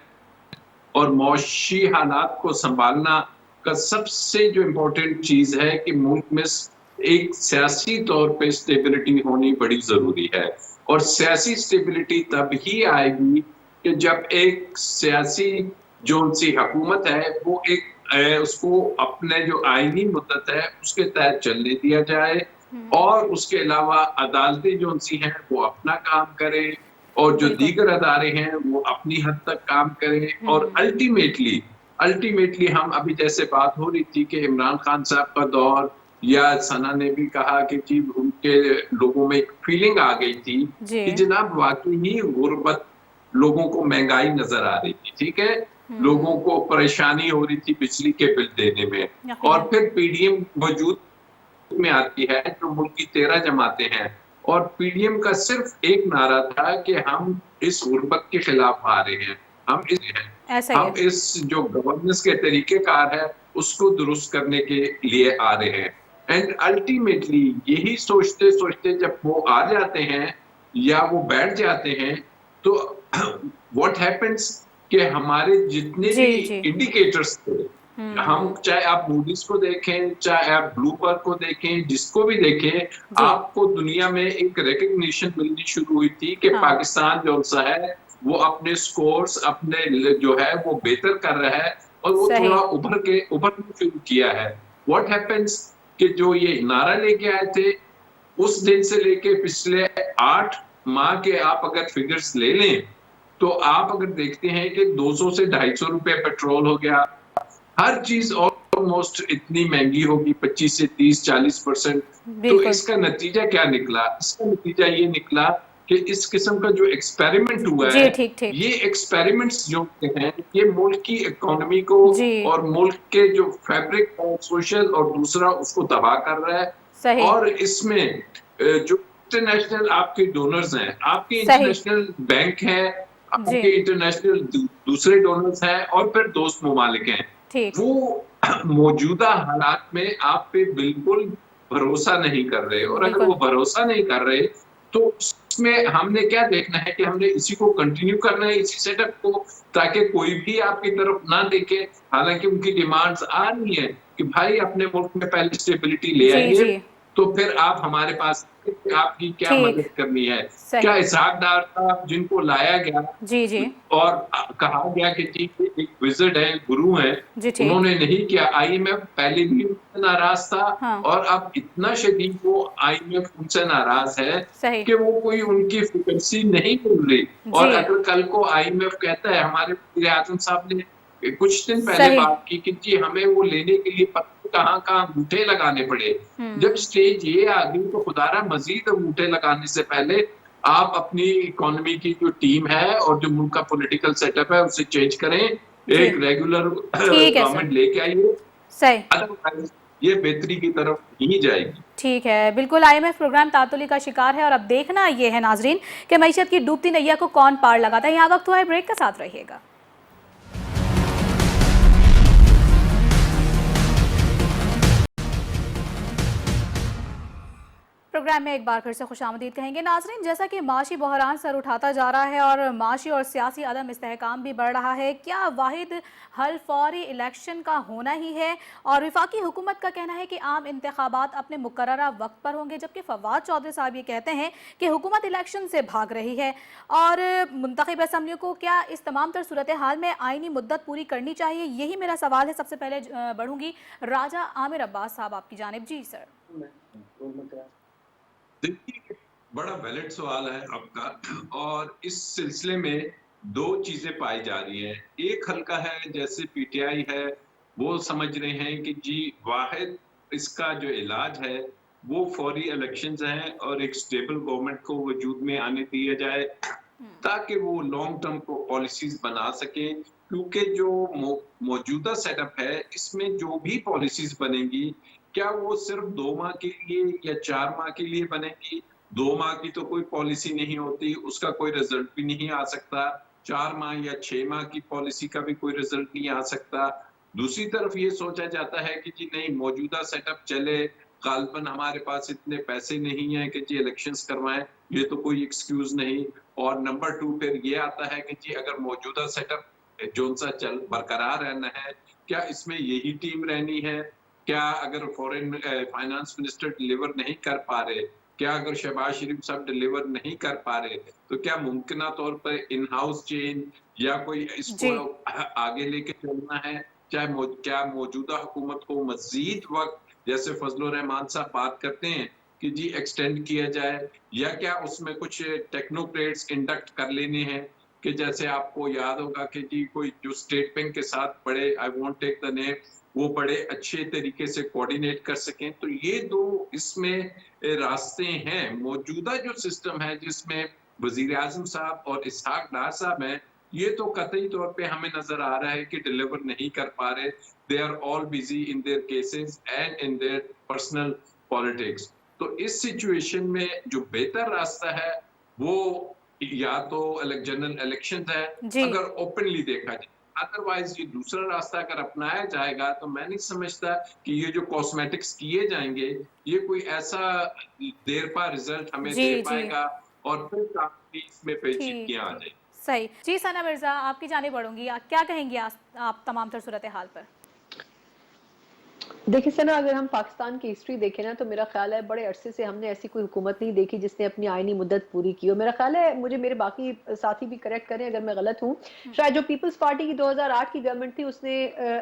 और मौशी हालात को संभालना का सबसे जो इम्पोर्टेंट चीज है कि मुल्क में एक सियासी तौर पे स्टेबिलिटी होनी बड़ी जरूरी है। और सियासी स्टेबिलिटी तब ही आएगी कि जब एक सियासी जो उनसी हुकूमत है वो एक उसको अपने जो आईनी मुद्दत है उसके तहत चलने दिया जाए, और उसके अलावा अदालतें जो उनसी हैं वो अपना काम करें, और जो दीगर अदारे हैं वो अपनी हद तक काम करें। और अल्टीमेटली हम अभी जैसे बात हो रही थी कि इमरान खान साहब का दौर, या सना ने भी कहा कि जी उनके लोगों में एक फीलिंग आ गई थी कि जनाब वाकई ही गुर्बत, लोगों को महंगाई नजर आ रही थी, ठीक है, लोगों को परेशानी हो रही थी बिजली के बिल देने में, और फिर पीडीएम वजूद में आती है जो मुल्क की 13 जमातें हैं, और पीडीएम का सिर्फ एक नारा था कि हम इस गुर्बत के खिलाफ आ रहे हैं, हम इस जो गवर्नेंस के तरीकेकार है उसको दुरुस्त करने के लिए आ रहे हैं। एंड अल्टीमेटली यही सोचते सोचते जब वो आ जाते हैं या वो बैठ जाते हैं तो व्हाट हैपेंस कि हमारे जितने भी इंडिकेटर्स थे, हम चाहे आप मूडीज को देखें, चाहे आप ब्लूमबर्ग को देखें, जिसको भी देखें, आपको दुनिया में एक रिकग्निशन मिलनी शुरू हुई थी कि पाकिस्तान जो सा है वो अपने स्कोर्स अपने जो है वो बेहतर कर रहा है, और वो थोड़ा उभरना शुरू किया है। व्हाट हैपेंस कि जो ये नारा लेके आए थे उस दिन से लेके पिछले 8 माह के आप अगर फिगर्स ले लें तो आप अगर देखते हैं कि 200 से 250 रुपए पेट्रोल हो गया, हर चीज ऑलमोस्ट इतनी महंगी होगी 25 से 30-40%। तो इसका नतीजा क्या निकला? इसका नतीजा ये निकला कि इस किस्म का जो एक्सपेरिमेंट हुआ है, ये एक्सपेरिमेंट्स जो हैं ये मुल्क की इकोनॉमी को और मुल्क के जो फैब्रिक और सोशल और दूसरा उसको तबाह कर रहा है। और इसमें जो इंटरनेशनल आपके डोनर्स हैं, आपके इंटरनेशनल बैंक हैं, आपके इंटरनेशनल दूसरे डोनर्स हैं, और फिर दोस्त ममालिक हैं, वो मौजूदा हालात में आप पे बिल्कुल भरोसा नहीं कर रहे। और अगर वो भरोसा नहीं कर रहे तो उसमें हमने क्या देखना है कि हमने इसी को कंटिन्यू करना है, इसी सेटअप को, ताकि कोई भी आपकी तरफ ना देखे। हालांकि उनकी डिमांड्स आ रही है कि भाई अपने मुल्क में पहले स्टेबिलिटी ले आइए, तो फिर आप हमारे पास आपकी क्या मदद करनी है। क्या इसहाक डार साहब जिनको लाया गया और कहा गया कि जी एक विजिट है, गुरु है, उन्होंने नहीं किया। आईएमएफ पहले भी उनसे नाराज था, और अब इतना शदीद वो आईएमएफ उनसे नाराज है कि वो कोई उनकी फ्रीक्वेंसी नहीं मिल रही। और अगर कल को आईएमएफ कहता है, हमारे वज़ीर आज़म साहब ने कुछ दिन पहले बात की कि जी हमें वो लेने के लिए कहाँ अंगूठे लगाने पड़े। जब स्टेज ये आ गई तो खुदारा मजीद अंगूठे लगाने से पहले आप अपनी इकोनॉमी की जो टीम है और जो मुल्क का पॉलिटिकल सेटअप है उसे चेंज करें, एक रेगुलर गवर्नमेंट लेके आइए, अदरवाइज ये बेहतरी की तरफ नहीं जाएगी। ठीक है, बिल्कुल। आईएमएफ प्रोग्राम तातुली का शिकार है, और अब देखना ये है नाजरीन कि मईशत की डूबती नैया को कौन पार लगाता है। यहाँ वक्त हुआ है ब्रेक, के साथ रहिएगा। प्रोग्राम में एक बार फिर से खुशामदीद कहेंगे। नाज़रीन, जैसा कि माशी बहरान सर उठाता जा रहा है और माशी और सियासी अदम इस्तेहकाम भी बढ़ रहा है, क्या वाहिद हल फौरी इलेक्शन का होना ही है? और वफाकी हुकूमत का कहना है कि आम इंतखाबात अपने मुकर्ररा वक्त पर होंगे, जबकि फवाद चौधरी साहब ये कहते हैं कि हुकूमत इलेक्शन से भाग रही है। और मुंतखब असम्बलियों को क्या इस तमाम तर सूरत हाल में आइनी मुद्दत पूरी करनी चाहिए? यही मेरा सवाल है। सबसे पहले बढ़ूंगी राजा आमिर अब्बास साहब आपकी जानिब। जी सर। देखिए, बड़ा वैलिड सवाल है आपका, और इस सिलसिले में दो चीजें पाई जा रही हैं। एक हल्का है, जैसे पीटीआई है, वो समझ रहे हैं कि जी वाहिद इसका जो इलाज है वो फौरी इलेक्शंस हैं और एक स्टेबल गवर्नमेंट को वजूद में आने दिया जाए ताकि वो लॉन्ग टर्म को पॉलिसीज बना सकें। क्योंकि जो मौजूदा सेटअप है, इसमें जो भी पॉलिसीज बनेंगी, क्या वो सिर्फ 2 माह के लिए या 4 माह के लिए बनेगी? 2 माह की तो कोई पॉलिसी नहीं होती, उसका कोई रिजल्ट भी नहीं आ सकता। 4 माह या 6 माह की पॉलिसी का भी कोई रिजल्ट नहीं आ सकता। दूसरी तरफ ये सोचा जाता है कि जी नहीं, मौजूदा सेटअप चले, गालबन हमारे पास इतने पैसे नहीं है कि जी इलेक्शंस करवाएं, ये तो कोई एक्सक्यूज नहीं। और नंबर 2 फिर ये आता है कि जी अगर मौजूदा सेटअप जो सा चल बरकरार रहना है, क्या इसमें यही टीम रहनी है? क्या अगर फॉरेन फाइनेंस मिनिस्टर डिलीवर नहीं कर पा रहे, क्या अगर शहबाज शरीफ साहब डिलीवर नहीं कर पा रहे, तो क्या मुमकिन तौर पर इन हाउस चेंज या कोई इसको आगे लेके चलना है? क्या मौजूदा हुकूमत को मजीद वक्त, जैसे फजलुर रहमान साहब बात करते हैं कि जी एक्सटेंड किया जाए, या क्या उसमें कुछ टेक्नोक्रेट्स इंडक्ट कर लेने हैं कि जैसे आपको याद होगा कि जी कोई जो स्टेट बैंक के साथ बड़े, I won't take the name, वो बड़े अच्छे तरीके से कोऑर्डिनेट कर सकें। तो ये दो इसमें रास्ते हैं। मौजूदा जो सिस्टम है जिसमें वजीर आजम साहब और इसहाक डार साहब हैं, ये तो कतई तौर पे हमें नजर आ रहा है कि डिलीवर नहीं कर पा रहे। They are all busy in their cases and in their personal politics. तो इस सिचुएशन में जो बेहतर रास्ता है वो या तो जनरल इलेक्शन है, अगर ओपनली देखा जाए। अदरवाइज ये दूसरा रास्ता अगर अपनाया जाएगा तो मैं नहीं समझता कि ये जो कॉस्मेटिक्स किए जाएंगे ये कोई ऐसा देर पा रिजल्ट हमें दे पाएगा और फिर काफी इसमें पेचीदगियां आ जाएगी। सही जी। सना मिर्जा आपकी जाने बढ़ूंगी, क्या कहेंगी आप तमाम तर सूरत हाल पर? देखिए सना, अगर हम पाकिस्तान की हिस्ट्री देखें ना, तो मेरा ख्याल है बड़े अरसे से हमने ऐसी कोई हुकूमत नहीं देखी जिसने अपनी आईनी मुद्दत पूरी की हो। मेरा ख्याल है, मुझे मेरे बाकी साथी भी करेक्ट करें अगर मैं गलत हूँ, शायद जो पीपल्स पार्टी की 2008 की गवर्नमेंट थी उसने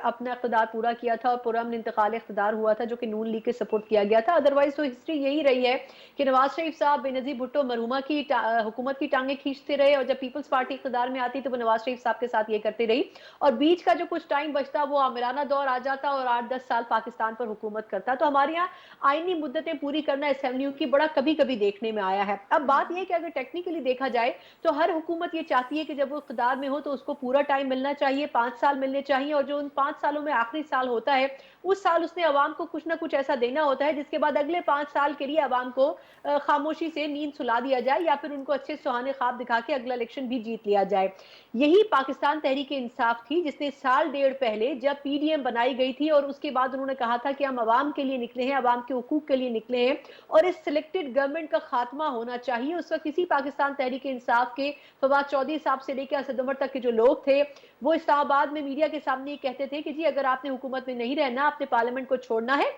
अपना इख्तिदार पूरा किया था और पुरअमन इंतकाल इख्तिदार हुआ था, जो कि नून लीग के सपोर्ट किया गया था। अदरवाइज तो हिस्ट्री यही रही है कि नवाज शरीफ साहब बेनजीर भुट्टो मरहुमा की हुकूमत की टांगे खींचते रहे, और जब पीपल्स पार्टी इख्तिदार में आती तो वो नवाज शरीफ साहब के साथ ये करती रही, और बीच का जो कुछ टाइम बचता वो आमिराना दौर आ जाता और 8-10 साल पाकिस्तान पर हुकूमत करता। तो हमारे यहाँ आईनी मुद्दतें पूरी करना असेंबलियों की बड़ा कभी कभी देखने में आया है। अब बात यह कि अगर टेक्निकली देखा जाए तो हर हुकूमत ये चाहती है कि जब वो इख्तिदार में हो तो उसको पूरा टाइम मिलना चाहिए, 5 साल मिलने चाहिए, और जो उन 5 सालों में आखिरी साल होता है उस साल उसने अवाम को कुछ ना कुछ ऐसा देना होता है जिसके बाद अगले 5 साल के लिए अवाम को खामोशी से नींद सुला दिया जाए या फिर उनको अच्छे सुहाने ख्वाब दिखा के अगला इलेक्शन भी जीत लिया जाए। यही पाकिस्तान तहरीक इंसाफ थी जिसने साल डेढ़ पहले जब पीडीएम बनाई गई थी और उसके बाद उन्होंने कहा था कि हम अवाम के लिए निकले हैं, अवाम के हुकूक के लिए निकले हैं और इस सिलेक्टेड गवर्नमेंट का खात्मा होना चाहिए। उस वक्त किसी पाकिस्तान तहरीक इंसाफ के फवाद चौधरी साहब से लेकर असद उमर तक के जो लोग थे वो इस्लामाबाद में मीडिया के सामने कहते थे कि जी अगर आपने हुकूमत में नहीं रहना, आपने पार्लियामेंट को छोड़ना है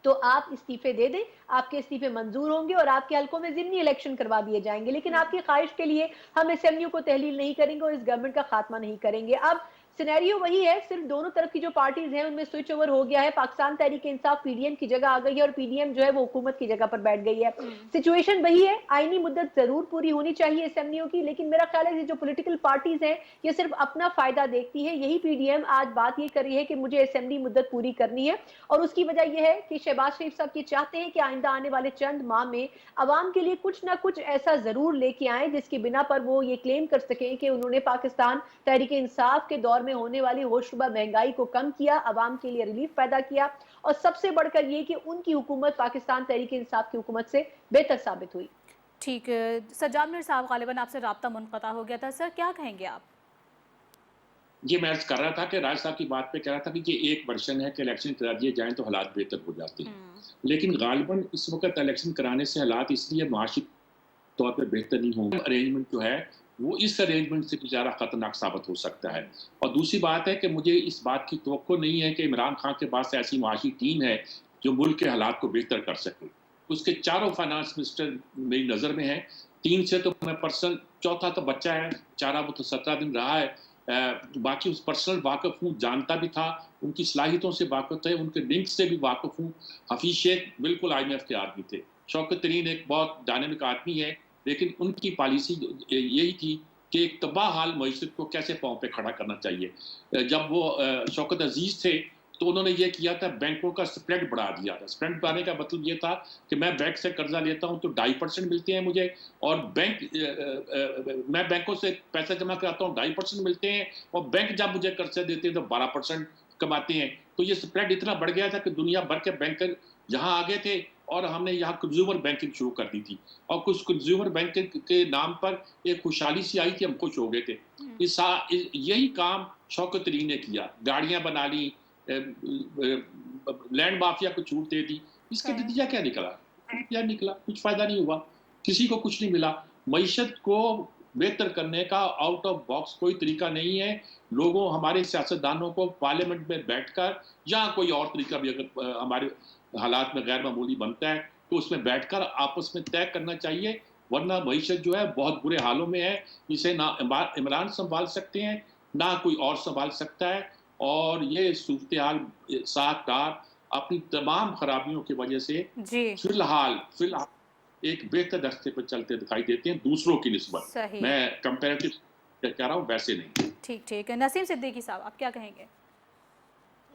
तो आप इस्तीफे दे दें, आपके इस्तीफे मंजूर होंगे और आपके हलकों में जिमनी इलेक्शन करवा दिए जाएंगे, लेकिन आपकी ख्वाहिश के लिए हम असेंबलियों को तहलील नहीं करेंगे और इस गवर्नमेंट का खात्मा नहीं करेंगे। अब सिनेरियो वही है, सिर्फ दोनों तरफ की जो पार्टीज हैं उनमें स्विच ओवर हो गया है। पाकिस्तान तहरीक इंसाफ पीडीएम की जगह आ गई है और पीडीएम जो है वो हुकूमत की जगह पर बैठ गई है। सिचुएशन वही है, आईनी मुद्दत जरूर पूरी होनी चाहिए असेंबलियों की, लेकिन मेरा ख्याल है जो पॉलिटिकल पार्टीज हैं ये सिर्फ अपना फायदा देखती है। यही पीडीएम आज बात ये कर रही है कि मुझे असेंबली मुद्दत पूरी करनी है, और उसकी वजह यह है कि शहबाज शरीफ साहब ये चाहते हैं कि आइंदा आने वाले चंद माह में अवाम के लिए कुछ ना कुछ ऐसा जरूर लेके आए जिसकी बिना पर वो ये क्लेम कर सकें कि उन्होंने पाकिस्तान तहरीक इंसाफ के दौर में होने वाली होशरुबा महंगाई को कम किया, अवाम के लिए रिलीफ पैदा किया, और सबसे बढ़कर यह कि उनकी हुकूमत पाकिस्तान तहरीक इंसाफ की हुकूमत से बेहतर साबित हुई। ठीक, सज्जाद मीर साहब गालिबन आपसे राब्ता मुनक़ता हो गया था, सर क्या कहेंगे आप? ये मैं अर्ज कर रहा था कि राज साहब की बात पे कह रहा था कि ये एक वर्षन है कि इलेक्शन करा दिए जाएं तो हालात बेहतर हो जाते हैं, लेकिन गालिबन इस वक्त इलेक्शन कराने से हालात इसलिए माशी तौर पे बेहतर नहीं होंगे। अरेंजमेंट जो है वो इस अरेंजमेंट से ज़्यादा खतरनाक साबित हो सकता है। और दूसरी बात है कि मुझे इस बात की तवक्को नहीं है कि इमरान खान के पास ऐसी माशी टीम है जो मुल्क के हालात को बेहतर कर सके। उसके चारों फाइनेंस मिनिस्टर मेरी नज़र में हैं, 3 से तो मैं पर्सनल, चौथा तो बच्चा है, बेचारा वो तो 17 दिन रहा है, बाकी उस पर्सनल वाकफ हूँ, जानता भी था, उनकी सलाहियतों से वाकफ है, उनके लिंक से भी वाकफ हूँ। हफीज शेख बिल्कुल IMF के आदमी थे, शौकत तरीन एक बहुत डायनेमिक आदमी है, लेकिन उनकी पॉलिसी यही थी कि एक तबाह हाल मईशत को कैसे पाँव पे खड़ा करना चाहिए। जब वो शौकत अजीज थे तो उन्होंने ये किया था, बैंकों का स्प्रेड बढ़ा दिया था। स्प्रेड बढ़ाने का मतलब ये था कि मैं बैंक से कर्जा लेता हूं तो 2.5% मिलते हैं मुझे, और मैं बैंकों से पैसा जमा कराता हूं 2.5% मिलते हैं, और बैंक जब मुझे कर्जा देते हैं तो 12% कमाते हैं। तो ये स्प्रेड इतना बढ़ गया था कि दुनिया भर के बैंकर यहाँ आ गए थे और हमने यहाँ कंज्यूमर बैंकिंग शुरू कर दी थी, और कुछ कंज्यूमर बैंकिंग के नाम पर एक खुशहाली सी आई थी, हम खुश हो गए थे। यही काम शौकत तरीन ने किया, गाड़ियां बना ली, लैंड माफिया को छूट दे दी। इसका नतीजा क्या निकला? कुछ फायदा नहीं हुआ, किसी को कुछ नहीं मिला। मईशत को बेहतर करने का आउट ऑफ बॉक्स कोई तरीका नहीं है। लोगों, हमारे सियासतदानों को पार्लियामेंट में बैठकर या कोई और तरीका भी अगर हमारे हालात में गैर मामूली बनता है तो उसमें बैठकर आपस में तय करना चाहिए, वरना मईशत जो है बहुत बुरे हालों में है। इसे ना इमरान संभाल सकते हैं ना कोई और संभाल सकता है, और ये सूरत हाल साकार अपनी तमाम खराबियों की वजह से फिलहाल एक बेहतर रास्ते पर चलते दिखाई देते हैं दूसरों की निस्बत। मैं कंपैरेटिव कह रहा हूँ, वैसे नहीं। ठीक है। नसीम सिद्दीकी साहब, आप क्या कहेंगे?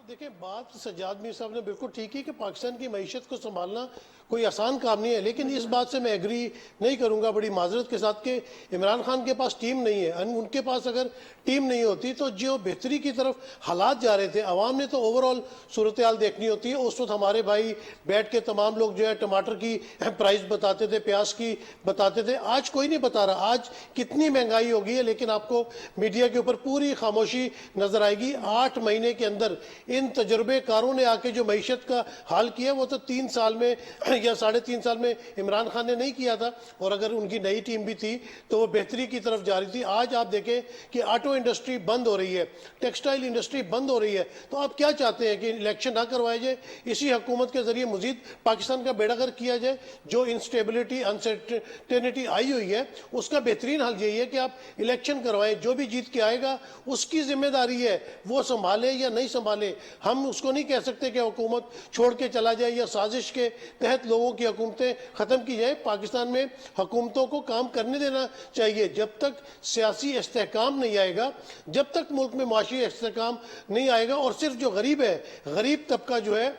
देखिए, बात सज्जाद मीर साहब ने बिल्कुल ठीक है कि पाकिस्तान की मईशत को संभालना कोई आसान काम नहीं है, लेकिन इस बात से मैं एग्री नहीं करूंगा बड़ी माजरत के साथ कि इमरान खान के पास टीम नहीं है। उनके पास अगर टीम नहीं होती तो जो बेहतरी की तरफ हालात जा रहे थे, अवाम ने तो ओवरऑल सूरत हाल देखनी होती है। उस वक्त हमारे भाई बैठ के तमाम लोग जो है टमाटर की प्राइस बताते थे, प्याज की बताते थे, आज कोई नहीं बता रहा। आज कितनी महंगाई हो गई है, लेकिन आपको मीडिया के ऊपर पूरी खामोशी नजर आएगी। 8 महीने के अंदर इन तजुर्बेकारों ने आके जो मईशत का हाल किया वो तो 3 साल में या 3.5 साल में इमरान खान ने नहीं किया था, और अगर उनकी नई टीम भी थी तो वो बेहतरी की तरफ जा रही थी। आज आप देखें कि ऑटो इंडस्ट्री बंद हो रही है, टेक्सटाइल इंडस्ट्री बंद हो रही है, तो आप क्या चाहते हैं कि इलेक्शन ना करवाया जाए, इसी हुकूमत के जरिए मजीद पाकिस्तान का बेड़ागर किया जाए? जो इंस्टेबिलिटी अनसर्टेनिटी आई हुई है उसका बेहतरीन हल यही है कि आप इलेक्शन करवाएं, जो भी जीत के आएगा उसकी जिम्मेदारी है, वो संभाले या नहीं संभाले। हम उसको नहीं कह सकते कि हुकूमत छोड़ के चला जाए या साजिश के तहत लोगों की हुकूमतें ख़त्म की जाए। पाकिस्तान में हुकूमतों को काम करने देना चाहिए। जब तक सियासी इस्तेहकाम नहीं आएगा, जब तक मुल्क में माशी इस्तेहकाम नहीं आएगा, और सिर्फ जो गरीब है, गरीब तबका जो है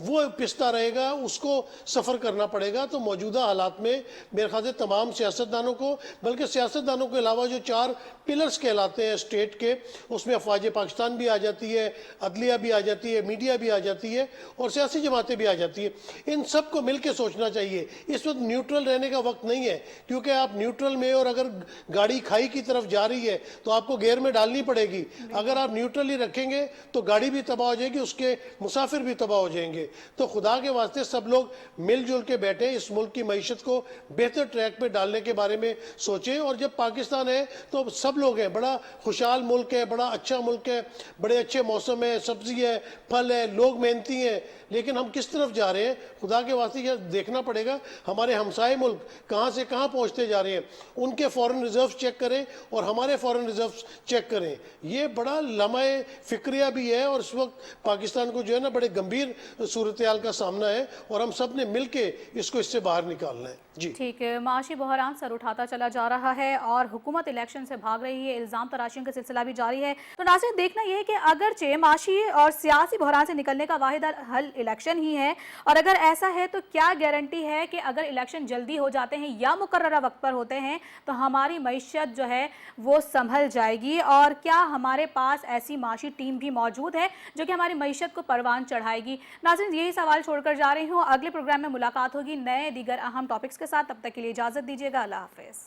वो पिसता रहेगा, उसको सफ़र करना पड़ेगा। तो मौजूदा हालात में मेरे ख्याल से तमाम सियासतदानों को, बल्कि सियासतदानों के अलावा जो 4 पिलर्स कहलाते हैं स्टेट के, उसमें अफवाज पाकिस्तान भी आ जाती है, अदलिया भी आ जाती है, मीडिया भी आ जाती है, और सियासी जमातें भी आ जाती है। इन सब को मिलकर सोचना चाहिए। इस वक्त न्यूट्रल रहने का वक्त नहीं है, क्योंकि आप न्यूट्रल में, और अगर गाड़ी खाई की तरफ जा रही है तो आपको गियर में डालनी पड़ेगी। अगर आप न्यूट्रल ही रखेंगे तो गाड़ी भी तबाह हो जाएगी, उसके मुसाफिर भी तबाह हो जाएंगे। तो खुदा के वास्ते सब लोग मिलजुल के बैठे, इस मुल्क की मईशत को बेहतर ट्रैक पे डालने के बारे में सोचें। और जब पाकिस्तान है तो सब लोग हैं, बड़ा खुशहाल मुल्क है, बड़ा अच्छा मुल्क है, बड़े अच्छे मौसम है, सब्जी है, फल है, लोग मेहनती हैं, लेकिन हम किस तरफ जा रहे हैं खुदा के वास्ते यह देखना पड़ेगा। हमारे हमसाए मुल्क कहाँ से कहाँ पहुँचते जा रहे हैं, उनके फॉरेन रिजर्व चेक करें और हमारे फॉरेन रिजर्व चेक करें। ये बड़ा लम्हे फिक्रिया भी है, और इस वक्त पाकिस्तान को जो है ना बड़े गंभीर सूरत हाल का सामना है, और हम सब ने मिल के इसको इससे बाहर निकालना है। जी ठीक है। माशी बहरान सर उठाता चला जा रहा है और हुकूमत इलेक्शन से भाग रही है, इल्ज़ाम तराशियों का सिलसिला भी जारी है। तो नाज़रीन, देखना यह है कि अगरचे माशी और सियासी बहरान से निकलने का वाहिद हल इलेक्शन ही है, और अगर ऐसा है तो क्या गारंटी है कि अगर इलेक्शन जल्दी हो जाते हैं या मुकर्ररा वक्त पर होते हैं तो हमारी मईशत जो है वो संभल जाएगी, और क्या हमारे पास ऐसी माशी टीम भी मौजूद है जो कि हमारी मईशत को परवान चढ़ाएगी? नाज़रीन, यही सवाल छोड़कर जा रही हूँ। अगले प्रोग्राम में मुलाकात होगी नए दीगर अहम टॉपिक्स के साथ। तब तक के लिए इजाज़त दीजिएगा। अल्लाह हाफ़िज़।